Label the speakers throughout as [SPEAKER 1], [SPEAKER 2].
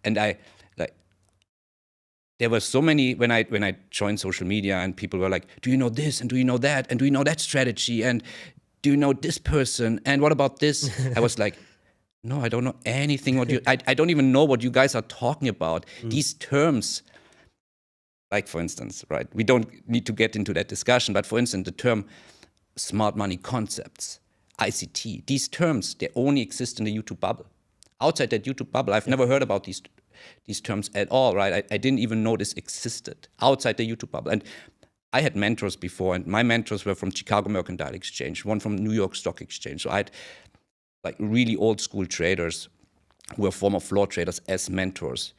[SPEAKER 1] And there were so many when I joined social media, and people were like, do you know this, and do you know that, and do you know that strategy, and do you know this person, and what about this? I was like, no, I don't know anything. I don't even know what you guys are talking about. These terms, like for instance, right? We don't need to get into that discussion, but for instance, the term smart money concepts, ICT, these terms, they only exist in the YouTube bubble. Outside that YouTube bubble, I've never heard about these terms at all, right? I didn't even know this existed outside the YouTube bubble. And I had mentors before, and my mentors were from Chicago Mercantile Exchange, one from New York Stock Exchange. So I had like really old school traders who were former floor traders as mentors.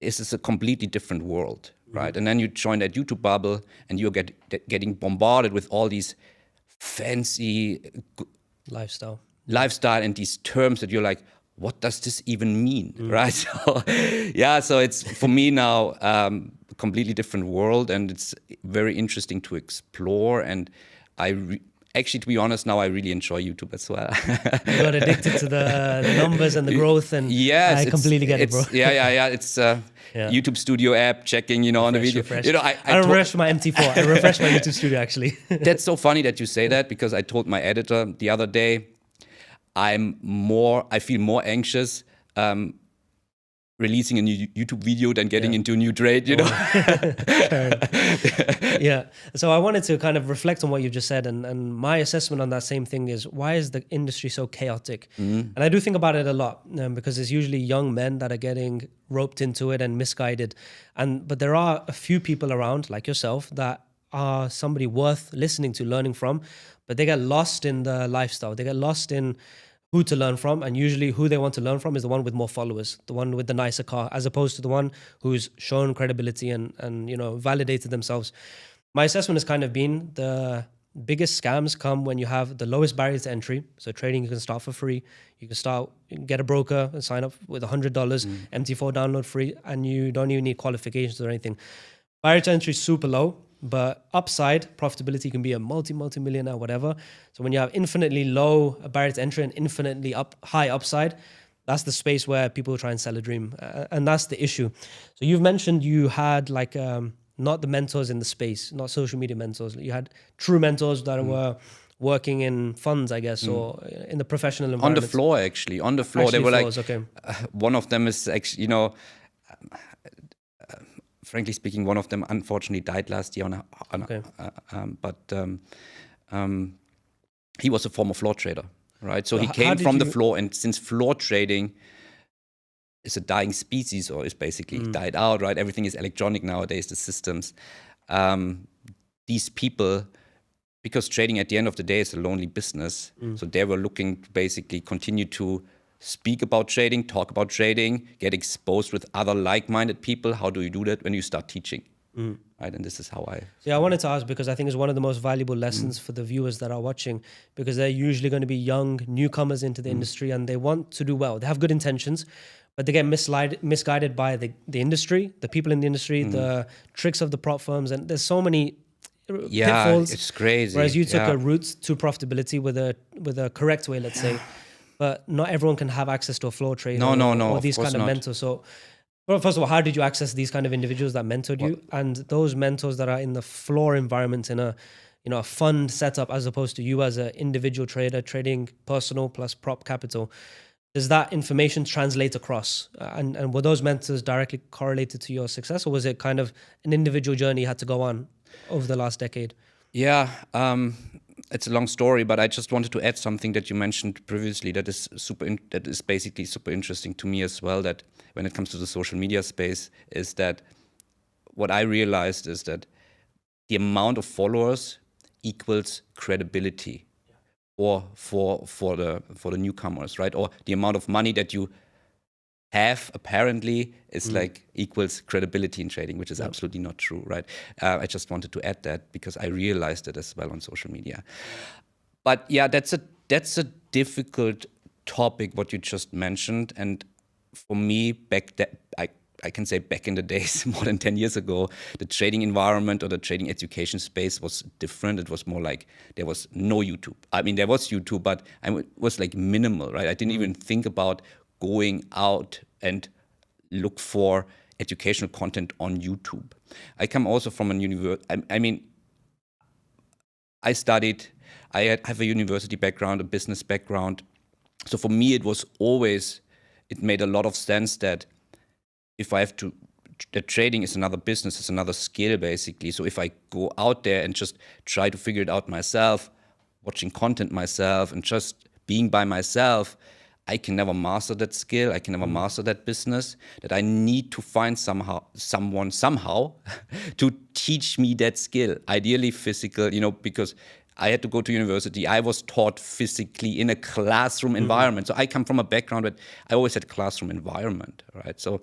[SPEAKER 1] This is a completely different world, right? And then you join that YouTube bubble, and you're getting bombarded with all these fancy
[SPEAKER 2] lifestyle
[SPEAKER 1] and these terms that you're like, what does this even mean, right? So, yeah, so it's for me now a completely different world, and it's very interesting to explore. And actually, to be honest, now I really enjoy YouTube as well.
[SPEAKER 2] You got addicted to the numbers and the growth, and
[SPEAKER 1] yes,
[SPEAKER 2] I completely get it, bro.
[SPEAKER 1] Yeah. It's YouTube Studio app, checking, on the video.
[SPEAKER 2] Refresh.
[SPEAKER 1] I
[SPEAKER 2] refresh my MT4. I refresh my YouTube Studio, actually.
[SPEAKER 1] That's so funny that you say that, because I told my editor the other day, I feel more anxious releasing a new YouTube video than getting into a new trade, you know?
[SPEAKER 2] Yeah. So I wanted to kind of reflect on what you just said, and my assessment on that same thing is, why is the industry so chaotic? And I do think about it a lot, because it's usually young men that are getting roped into it and misguided. But there are a few people around, like yourself, that are somebody worth listening to, learning from, but they get lost in the lifestyle. They get lost in who to learn from, and usually who they want to learn from is the one with more followers, the one with the nicer car, as opposed to the one who's shown credibility and validated themselves. My assessment has kind of been the biggest scams come when you have the lowest barrier to entry. So trading, you can start for free. You can get a broker and sign up with $100, MT4 download free, and you don't even need qualifications or anything. Barrier to entry is super low, but upside profitability can be a multi-millionaire, whatever. So when you have infinitely low barrier to entry and infinitely high upside, that's the space where people try and sell a dream. And that's the issue. So you've mentioned you had not the mentors in the space, not social media mentors. You had true mentors that were working in funds, I guess, or in the professional environment.
[SPEAKER 1] On the floor, actually. On the floor.
[SPEAKER 2] Actually,
[SPEAKER 1] they were
[SPEAKER 2] floors, okay.
[SPEAKER 1] One of them is actually, frankly speaking, one of them unfortunately died last year. He was a former floor trader, right? So he came from the floor, and since floor trading is a dying species, or is basically died out, right? Everything is electronic nowadays, the systems. These people, because trading at the end of the day is a lonely business, so they were looking to basically continue to speak about trading, talk about trading, get exposed with other like-minded people. How do you do that? When you start teaching, right? And this is how
[SPEAKER 2] I wanted to ask, because I think it's one of the most valuable lessons for the viewers that are watching, because they're usually going to be young newcomers into the industry, and they want to do well. They have good intentions, but they get misguided by the industry, the people in the industry, the tricks of the prop firms, and there's so many pitfalls.
[SPEAKER 1] It's crazy.
[SPEAKER 2] Whereas you took a route to profitability with a correct way, let's say. But not everyone can have access to a floor trader or these kind of mentors. So, well, first of all, how did you access these kind of individuals that mentored you, and those mentors that are in the floor environment, in a fund setup, as opposed to you as an individual trader trading personal plus prop capital? Does that information translate across? And were those mentors directly correlated to your success, or was it kind of an individual journey you had to go on over the last decade?
[SPEAKER 1] Yeah. It's a long story, but I just wanted to add something that you mentioned previously that is basically super interesting to me as well, that when it comes to the social media space, is that what I realized is that the amount of followers equals credibility, or for the newcomers, right? Or the amount of money that you have apparently is equals credibility in trading, which is absolutely not true, right? I just wanted to add that because I realized it as well on social media. But yeah, that's a difficult topic, what you just mentioned. And for me, I can say back in the days, more than 10 years ago, the trading environment or the trading education space was different. It was more like there was no YouTube. I mean, there was YouTube, but it was like minimal, right? I didn't even think about going out and look for educational content on YouTube. I come also from a university. I mean, I have a university background, a business background. So for me, it made a lot of sense that that trading is another business, is another skill basically. So if I go out there and just try to figure it out myself, watching content myself and just being by myself, I can never master that skill. I can never master that business. That I need to find someone somehow to teach me that skill. Ideally physical, because I had to go to university. I was taught physically in a classroom environment. So I come from a background that I always had classroom environment, right? So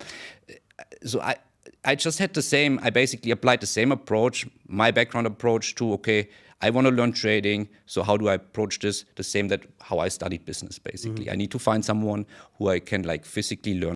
[SPEAKER 1] I just had I basically applied the same approach, my background approach to, okay, I want to learn trading. So how do I approach this? The same how I studied business, basically. I need to find someone who I can physically learn